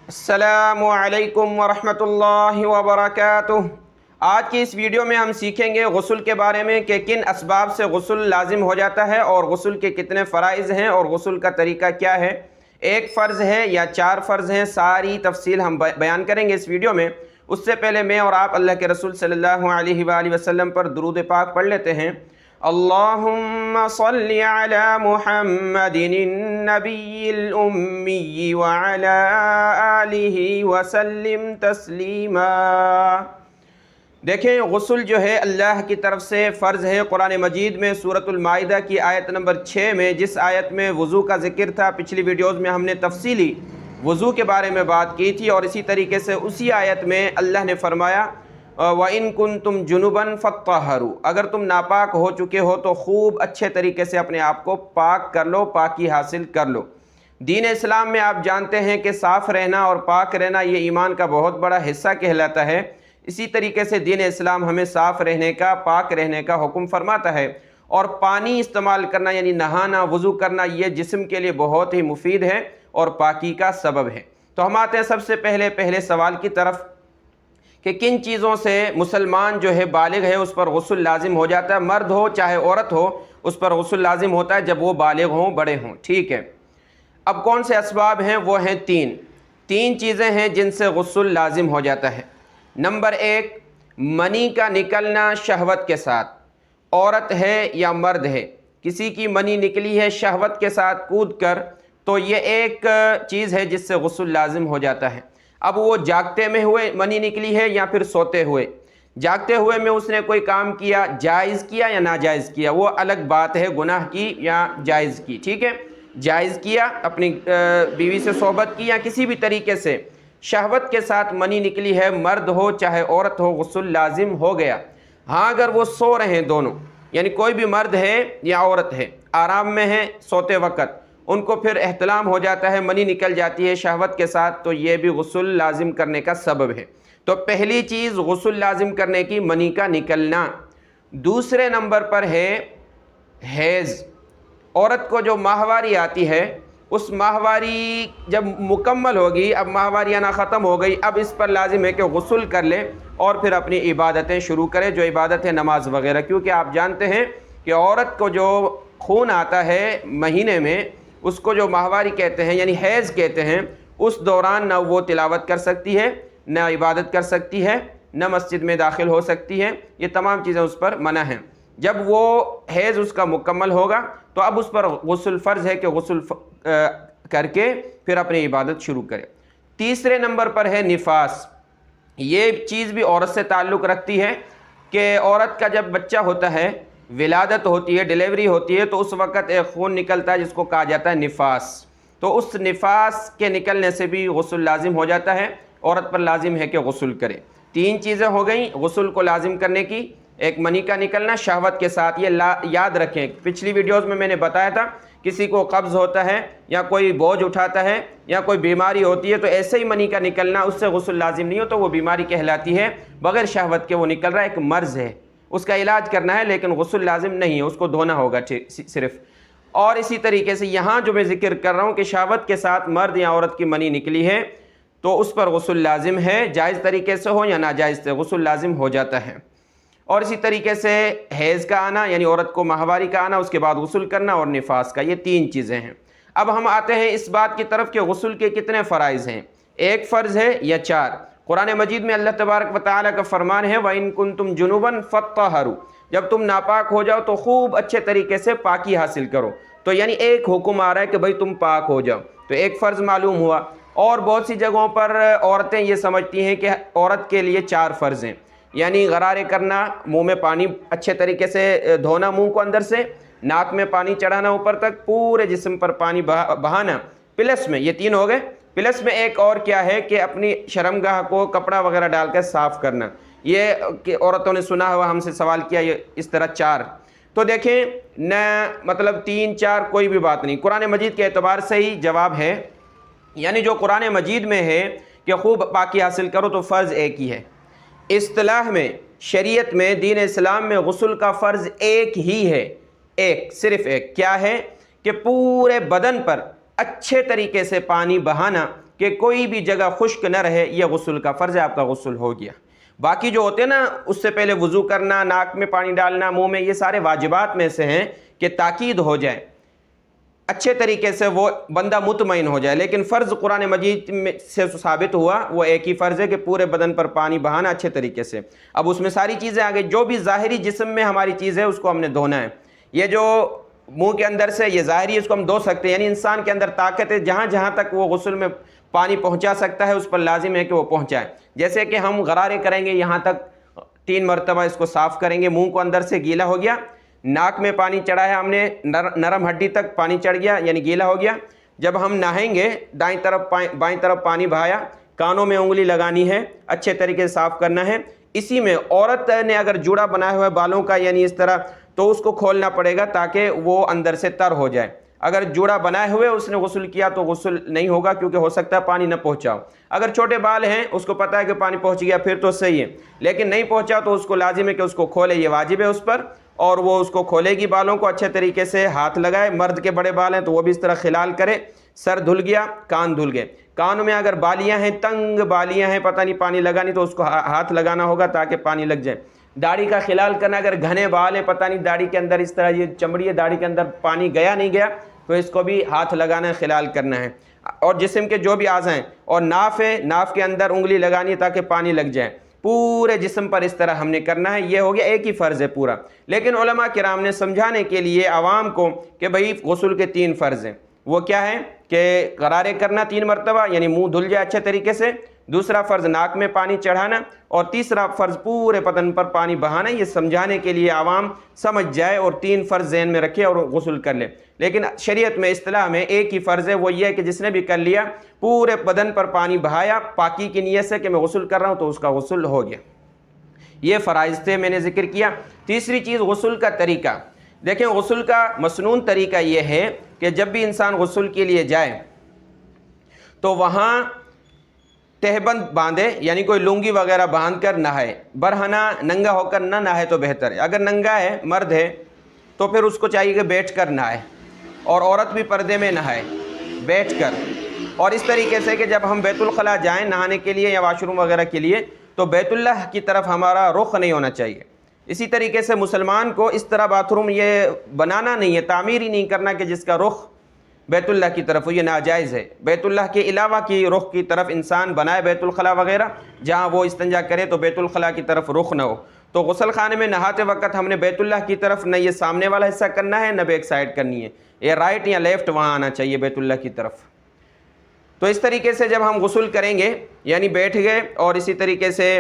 السلام علیکم ورحمۃ اللہ وبرکاتہ۔ آج کی اس ویڈیو میں ہم سیکھیں گے غسل کے بارے میں کہ کن اسباب سے غسل لازم ہو جاتا ہے اور غسل کے کتنے فرائض ہیں اور غسل کا طریقہ کیا ہے، ایک فرض ہے یا 4 فرض ہیں، ساری تفصیل ہم بیان کریں گے اس ویڈیو میں۔ اس سے پہلے میں اور آپ اللہ کے رسول صلی اللہ علیہ وآلہ وسلم پر درود پاک پڑھ لیتے ہیں۔ اللہم صلی علی محمد النبی الامی وعلی آلہ وسلم تسلیما۔ دیکھیں، غسل جو ہے اللہ کی طرف سے فرض ہے۔ قرآن مجید میں سورۃ المائدہ کی آیت نمبر 6 میں جس آیت میں وضو کا ذکر تھا، پچھلی ویڈیوز میں ہم نے تفصیلی وضو کے بارے میں بات کی تھی، اور اسی طریقے سے اسی آیت میں اللہ نے فرمایا وَإِن كُنتُمْ جُنُبًا فَطَّهَّرُوا، اگر تم ناپاک ہو چکے ہو تو خوب اچھے طریقے سے اپنے آپ کو پاک کر لو، پاکی حاصل کر لو۔ دین اسلام میں آپ جانتے ہیں کہ صاف رہنا اور پاک رہنا یہ ایمان کا بہت بڑا حصہ کہلاتا ہے۔ اسی طریقے سے دین اسلام ہمیں صاف رہنے کا، پاک رہنے کا حکم فرماتا ہے، اور پانی استعمال کرنا یعنی نہانا، وضو کرنا، یہ جسم کے لیے بہت ہی مفید ہے اور پاکی کا سبب ہے۔ تو ہم آتے ہیں سب سے پہلے سوال کی طرف کہ کن چیزوں سے مسلمان جو ہے بالغ ہے اس پر غسل لازم ہو جاتا ہے، مرد ہو چاہے عورت ہو اس پر غسل لازم ہوتا ہے جب وہ بالغ ہوں، بڑے ہوں، ٹھیک ہے۔ اب کون سے اسباب ہیں؟ وہ ہیں تین چیزیں ہیں جن سے غسل لازم ہو جاتا ہے۔ نمبر 1، منی کا نکلنا شہوت کے ساتھ، عورت ہے یا مرد ہے، کسی کی منی نکلی ہے شہوت کے ساتھ کود کر، تو یہ ایک چیز ہے جس سے غسل لازم ہو جاتا ہے۔ اب وہ جاگتے میں ہوئے منی نکلی ہے یا پھر سوتے ہوئے، جاگتے ہوئے میں اس نے کوئی کام کیا، جائز کیا یا ناجائز کیا، وہ الگ بات ہے، گناہ کی یا جائز کی، ٹھیک ہے۔ جائز کیا، اپنی بیوی سے صحبت کی یا کسی بھی طریقے سے شہوت کے ساتھ منی نکلی ہے، مرد ہو چاہے عورت ہو، غسل لازم ہو گیا۔ ہاں اگر وہ سو رہے ہیں دونوں، یعنی کوئی بھی مرد ہے یا عورت ہے، آرام میں ہے سوتے وقت، ان کو پھر احتلام ہو جاتا ہے، منی نکل جاتی ہے شہوت کے ساتھ، تو یہ بھی غسل لازم کرنے کا سبب ہے۔ تو پہلی چیز غسل لازم کرنے کی منی کا نکلنا۔ دوسرے نمبر پر ہے حیض۔ عورت کو جو ماہواری آتی ہے، اس ماہواری جب مکمل ہوگی، اب ماہواری آنا ختم ہو گئی، اب اس پر لازم ہے کہ غسل کر لے اور پھر اپنی عبادتیں شروع کرے، جو عبادت ہے نماز وغیرہ، کیونکہ آپ جانتے ہیں کہ عورت کو جو خون آتا ہے مہینے میں، اس کو جو ماہواری کہتے ہیں یعنی حیض کہتے ہیں، اس دوران نہ وہ تلاوت کر سکتی ہے، نہ عبادت کر سکتی ہے، نہ مسجد میں داخل ہو سکتی ہے، یہ تمام چیزیں اس پر منع ہیں۔ جب وہ حیض اس کا مکمل ہوگا تو اب اس پر غسل فرض ہے کہ غسل کر کے پھر اپنی عبادت شروع کرے۔ تیسرے نمبر پر ہے نفاس۔ یہ چیز بھی عورت سے تعلق رکھتی ہے کہ عورت کا جب بچہ ہوتا ہے، ولادت ہوتی ہے، ڈیلیوری ہوتی ہے، تو اس وقت ایک خون نکلتا ہے جس کو کہا جاتا ہے نفاس۔ تو اس نفاس کے نکلنے سے بھی غسل لازم ہو جاتا ہے، عورت پر لازم ہے کہ غسل کرے۔ 3 چیزیں ہو گئیں غسل کو لازم کرنے کی، ایک منی کا نکلنا شہوت کے ساتھ، یہ یاد رکھیں، پچھلی ویڈیوز میں نے بتایا تھا، کسی کو قبض ہوتا ہے یا کوئی بوجھ اٹھاتا ہے یا کوئی بیماری ہوتی ہے تو ایسے ہی منی کا نکلنا، اس سے غسل لازم نہیں ہو تو وہ بیماری کہلاتی ہے، بغیر شہوت کے وہ نکل رہا ہے، ایک مرض ہے، اس کا علاج کرنا ہے لیکن غسل لازم نہیں ہے، اس کو دھونا ہوگا صرف۔ اور اسی طریقے سے یہاں جو میں ذکر کر رہا ہوں کہ شہوت کے ساتھ مرد یا عورت کی منی نکلی ہے تو اس پر غسل لازم ہے، جائز طریقے سے ہو یا ناجائز سے، غسل لازم ہو جاتا ہے۔ اور اسی طریقے سے حیض کا آنا یعنی عورت کو ماہواری کا آنا، اس کے بعد غسل کرنا، اور نفاس کا، یہ 3 چیزیں ہیں۔ اب ہم آتے ہیں اس بات کی طرف کہ غسل کے کتنے فرائض ہیں، ایک فرض ہے یا 4۔ قرآن مجید میں اللہ تبارک و تعالیٰ کا فرمان ہے وَإِن كُنتُمْ جُنُبًا فَطَّهَّرُوا، جب تم ناپاک ہو جاؤ تو خوب اچھے طریقے سے پاکی حاصل کرو، تو یعنی ایک حکم آ رہا ہے کہ بھئی تم پاک ہو جاؤ، تو ایک فرض معلوم ہوا۔ اور بہت سی جگہوں پر عورتیں یہ سمجھتی ہیں کہ عورت کے لیے 4 فرض ہیں، یعنی غرارے کرنا، منہ میں پانی اچھے طریقے سے دھونا، منہ کو اندر سے، ناک میں پانی چڑھانا اوپر تک، پورے جسم پر پانی بہانا، پلس میں یہ 3 ہو گئے، پلس میں ایک اور کیا ہے کہ اپنی شرمگاہ کو کپڑا وغیرہ ڈال کر صاف کرنا، یہ کہ عورتوں نے سنا ہوا، ہم سے سوال کیا، یہ اس طرح 4۔ تو دیکھیں نہ مطلب 3 4 کوئی بھی بات نہیں، قرآن مجید کے اعتبار سے ہی جواب ہے، یعنی جو قرآن مجید میں ہے کہ خوب پاکی حاصل کرو تو فرض ایک ہی ہے۔ اصطلاح میں، شریعت میں، دین اسلام میں غسل کا فرض ایک ہی ہے، ایک، صرف ایک، کیا ہے کہ پورے بدن پر اچھے طریقے سے پانی بہانا، کہ کوئی بھی جگہ خشک نہ رہے، یہ غسل کا فرض ہے، آپ کا غسل ہو گیا۔ باقی جو ہوتے ہیں نا، اس سے پہلے وضو کرنا، ناک میں پانی ڈالنا، منہ میں، یہ سارے واجبات میں سے ہیں کہ تاکید ہو جائے، اچھے طریقے سے وہ بندہ مطمئن ہو جائے۔ لیکن فرض قرآن مجید میں سے ثابت ہوا وہ ایک ہی فرض ہے کہ پورے بدن پر پانی بہانا اچھے طریقے سے۔ اب اس میں ساری چیزیں آگے، جو بھی ظاہری جسم میں ہماری چیز ہے اس کو ہم نے دھونا ہے۔ یہ جو منہ کے اندر سے یہ ظاہری ہے اس کو ہم دھو سکتے ہیں، یعنی انسان کے اندر طاقت ہے، جہاں جہاں تک وہ غسل میں پانی پہنچا سکتا ہے اس پر لازم ہے کہ وہ پہنچائے۔ جیسے کہ ہم غرارے کریں گے، یہاں تک 3 مرتبہ اس کو صاف کریں گے، منہ کو اندر سے گیلا ہو گیا، ناک میں پانی چڑھا ہے ہم نے، نرم ہڈی تک پانی چڑھ گیا یعنی گیلا ہو گیا۔ جب ہم نہائیں گے دائیں طرف بائیں طرف پانی بہایا، کانوں میں انگلی لگانی ہے، اچھے طریقے سے صاف کرنا ہے۔ اسی میں عورت نے اگر جوڑا بنایا ہوا ہے بالوں کا یعنی اس طرح، تو اس کو کھولنا پڑے گا تاکہ وہ اندر سے تر ہو جائے۔ اگر جوڑا بنائے ہوئے اس نے غسل کیا تو غسل نہیں ہوگا، کیونکہ ہو سکتا ہے پانی نہ پہنچاؤ۔ اگر چھوٹے بال ہیں اس کو پتہ ہے کہ پانی پہنچ گیا پھر تو صحیح ہے، لیکن نہیں پہنچا تو اس کو لازم ہے کہ اس کو کھولے، یہ واجب ہے اس پر، اور وہ اس کو کھولے گی، بالوں کو اچھے طریقے سے ہاتھ لگائے۔ مرد کے بڑے بال ہیں تو وہ بھی اس طرح خلال کرے۔ سر دھل گیا، کان دھل گئے، کان میں اگر بالیاں ہیں، تنگ بالیاں ہیں، پتہ نہیں پانی لگا نہیں تو اس کو ہاتھ لگانا ہوگا تاکہ پانی لگ جائے۔ داڑھی کا خلال کرنا، اگر گھنے بال ہیں، پتہ نہیں داڑھی کے اندر اس طرح یہ چمڑی ہے، داڑھی کے اندر پانی گیا نہیں گیا تو اس کو بھی ہاتھ لگانا ہے، خلال کرنا ہے۔ اور جسم کے جو بھی اعضاء ہیں، اور ناف ہے، ناف کے اندر انگلی لگانی ہے تاکہ پانی لگ جائے، پورے جسم پر اس طرح ہم نے کرنا ہے۔ یہ ہو گیا ایک ہی فرض ہے پورا۔ لیکن علماء کرام نے سمجھانے کے لیے عوام کو کہ بھئی غسل کے 3 فرض ہیں، وہ کیا ہے کہ غرارے کرنا 3 مرتبہ یعنی منہ دھل جائے اچھے طریقے سے، دوسرا فرض ناک میں پانی چڑھانا، اور تیسرا فرض پورے بدن پر پانی بہانا۔ یہ سمجھانے کے لیے عوام سمجھ جائے اور 3 فرض ذہن میں رکھے اور غسل کر لے۔ لیکن شریعت میں اصطلاح میں ایک ہی فرض ہے، وہ یہ ہے کہ جس نے بھی کر لیا، پورے بدن پر پانی بہایا پاکی کی نیت سے کہ میں غسل کر رہا ہوں، تو اس کا غسل ہو گیا۔ یہ فرائض تھے، میں نے ذکر کیا۔ تیسری چیز غسل کا طریقہ۔ دیکھیں غسل کا مسنون طریقہ یہ ہے کہ جب بھی انسان غسل کے لیے جائے تو وہاں تہبند باندھے، یعنی کوئی لنگی وغیرہ باندھ کر نہائے۔ برہنہ ننگا ہو کر نہ نہائے تو بہتر ہے۔ اگر ننگا ہے، مرد ہے، تو پھر اس کو چاہیے کہ بیٹھ کر نہائے، اور عورت بھی پردے میں نہائے بیٹھ کر۔ اور اس طریقے سے کہ جب ہم بیت الخلاء جائیں نہانے کے لیے یا واش روم وغیرہ کے لیے تو بیت اللہ کی طرف ہمارا رخ نہیں ہونا چاہیے۔ اسی طریقے سے مسلمان کو اس طرح باتھ روم یہ بنانا نہیں ہے، تعمیر ہی نہیں کرنا کہ جس کا رخ بیت اللہ کی طرف ہو، یہ ناجائز ہے۔ بیت اللہ کے علاوہ کی رخ کی طرف انسان بنائے بیت الخلاء وغیرہ، جہاں وہ استنجا کرے تو بیت الخلاء کی طرف رخ نہ ہو۔ تو غسل خانے میں نہاتے وقت ہم نے بیت اللہ کی طرف نہ یہ سامنے والا حصہ کرنا ہے، نہ بیک سائڈ کرنی ہے، یہ رائٹ یا لیفٹ وہاں آنا چاہیے بیت اللہ کی طرف۔ تو اس طریقے سے جب ہم غسل کریں گے یعنی بیٹھ گئے اور اسی طریقے سے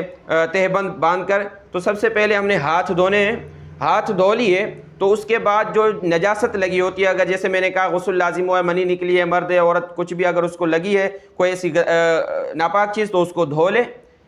تہبند باندھ کر، تو سب سے پہلے ہم نے ہاتھ دھونے ہیں۔ ہاتھ دھو لیے تو اس کے بعد جو نجاست لگی ہوتی ہے، اگر جیسے میں نے کہا غسل لازم ہوا ہے، منی نکلی ہے، مرد ہے عورت کچھ بھی اگر اس کو لگی ہے کوئی ایسی ناپاک چیز تو اس کو دھو لے،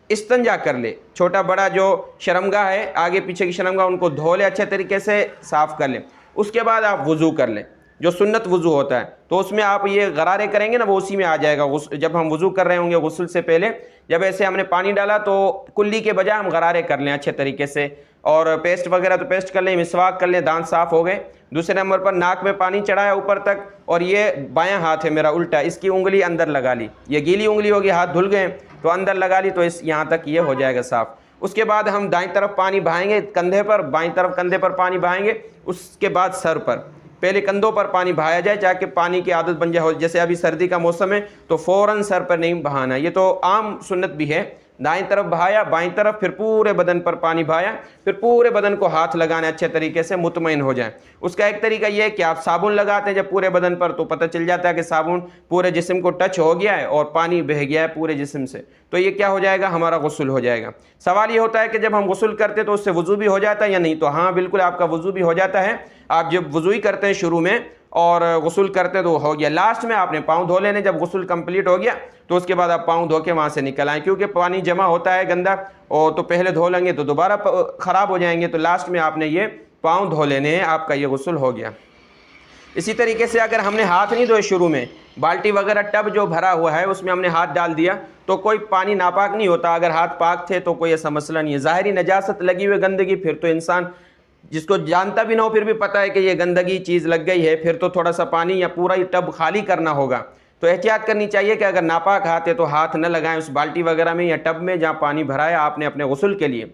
استنجا کر لے۔ چھوٹا بڑا جو شرمگاہ ہے، آگے پیچھے کی شرمگاہ، ان کو دھو لے اچھے طریقے سے، صاف کر لیں۔ اس کے بعد آپ وضو کر لیں، جو سنت وضو ہوتا ہے، تو اس میں آپ یہ غرارے کریں گے نا، وہ اسی میں آ جائے گا۔ جب ہم وضو کر رہے ہوں گے غسل سے پہلے، جب ایسے ہم نے پانی ڈالا تو کلی کے بجائے ہم غرارے کر لیں اچھے طریقے سے، اور پیسٹ وغیرہ تو پیسٹ کر لیں، مسواک کر لیں، دانت صاف ہو گئے۔ دوسرے نمبر پر ناک میں پانی چڑھایا اوپر تک، اور یہ بایاں ہاتھ ہے میرا الٹا، اس کی انگلی اندر لگا لی، یہ گیلی انگلی ہوگی، ہاتھ دھل گئے تو اندر لگا لی، تو اس یہاں تک یہ ہو جائے گا صاف۔ اس کے بعد ہم دائیں طرف پانی بہائیں گے کندھے پر، بائیں طرف کندھے پر پانی بہائیں گے، اس کے بعد سر پر۔ پہلے کندھوں پر پانی بہایا جائے تاکہ پانی کی عادت بن جائے، جیسے ابھی سردی کا موسم ہے تو فوراً سر پر نہیں بہانا، یہ تو عام سنت بھی ہے۔ دائیں طرف بہایا، بائیں طرف، پھر پورے بدن پر پانی بہایا، پھر پورے بدن کو ہاتھ لگانا اچھے طریقے سے، مطمئن ہو جائیں۔ اس کا ایک طریقہ یہ ہے کہ آپ صابن لگاتے ہیں جب پورے بدن پر، تو پتہ چل جاتا ہے کہ صابن پورے جسم کو ٹچ ہو گیا ہے اور پانی بہہ گیا ہے پورے جسم سے، تو یہ کیا ہو جائے گا، ہمارا غسل ہو جائے گا۔ سوال یہ ہوتا ہے کہ جب ہم غسل کرتے تو اس سے وضو بھی ہو جاتا ہے یا نہیں؟ تو ہاں بالکل آپ کا وضو بھی ہو جاتا ہے۔ آپ جب وضو ہی کرتے ہیں شروع میں اور غسل کرتے تو ہو گیا، لاسٹ میں آپ نے پاؤں دھو لینے۔ جب غسل کمپلیٹ ہو گیا تو اس کے بعد آپ پاؤں دھو کے وہاں سے نکل آئیں، کیونکہ پانی جمع ہوتا ہے گندا، اور تو پہلے دھو لیں گے تو دوبارہ خراب ہو جائیں گے، تو لاسٹ میں آپ نے یہ پاؤں دھو لینے ہیں، آپ کا یہ غسل ہو گیا۔ اسی طریقے سے اگر ہم نے ہاتھ نہیں دھوئے شروع میں، بالٹی وغیرہ ٹب جو بھرا ہوا ہے اس میں ہم نے ہاتھ ڈال دیا تو کوئی پانی ناپاک نہیں ہوتا۔ اگر ہاتھ پاک تھے تو کوئی ایسا مسئلہ نہیں ہے۔ ظاہری نجاست لگی ہوئی گندگی، پھر تو انسان جس کو جانتا بھی نہ ہو پھر بھی پتہ ہے کہ یہ گندگی چیز لگ گئی ہے، پھر تو تھوڑا سا پانی یا پورا ہی ٹب خالی کرنا ہوگا۔ تو احتیاط کرنی چاہیے کہ اگر ناپاک ہاتھ ہے تو ہاتھ نہ لگائیں اس بالٹی وغیرہ میں یا ٹب میں جہاں پانی بھرایا آپ نے اپنے غسل کے لیے.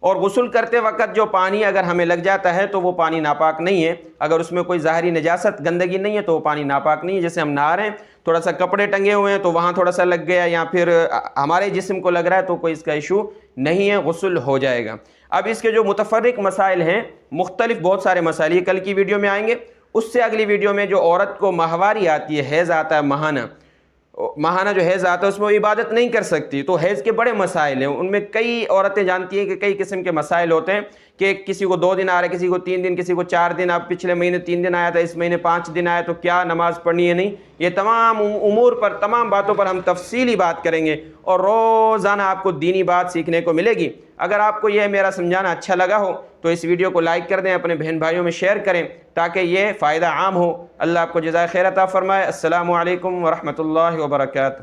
اور غسل کرتے وقت جو پانی اگر ہمیں لگ جاتا ہے تو وہ پانی ناپاک نہیں ہے. اگر اس میں کوئی ظاہری نجاست گندگی نہیں ہے تو وہ پانی ناپاک نہیں ہے. جیسے ہم نہا رہے ہیں، تھوڑا سا کپڑے ٹنگے ہوئے ہیں تو وہاں تھوڑا سا لگ گیا یا پھر ہمارے جسم کو لگ رہا ہے تو کوئی اس کا ایشو نہیں ہے، غسل ہو جائے گا. اب اس کے جو متفرق مسائل ہیں، مختلف بہت سارے مسائل، یہ کل کی ویڈیو میں آئیں گے. اس سے اگلی ویڈیو میں جو عورت کو ماہواری آتی ہے، حیض آتا ہے ماہانہ جو حیض آتا ہے اس میں وہ عبادت نہیں کر سکتی. تو حیض کے بڑے مسائل ہیں، ان میں کئی عورتیں جانتی ہیں کہ کئی قسم کے مسائل ہوتے ہیں کہ کسی کو 2 دن آ رہے، کسی کو 3 دن، کسی کو 4 دن. اب پچھلے مہینے 3 دن آیا تھا، اس مہینے 5 دن آیا، تو کیا نماز پڑھنی ہے نہیں. یہ تمام امور پر، تمام باتوں پر ہم تفصیلی بات کریں گے اور روزانہ آپ کو دینی بات سیکھنے کو ملے گی. اگر آپ کو یہ میرا سمجھانا اچھا لگا ہو تو اس ویڈیو کو لائک کر دیں، اپنے بہن بھائیوں میں شیئر کریں تاکہ یہ فائدہ عام ہو. اللہ آپ کو جزائے خیر عطا فرمائے. السلام علیکم ورحمۃ اللہ وبرکاتہ.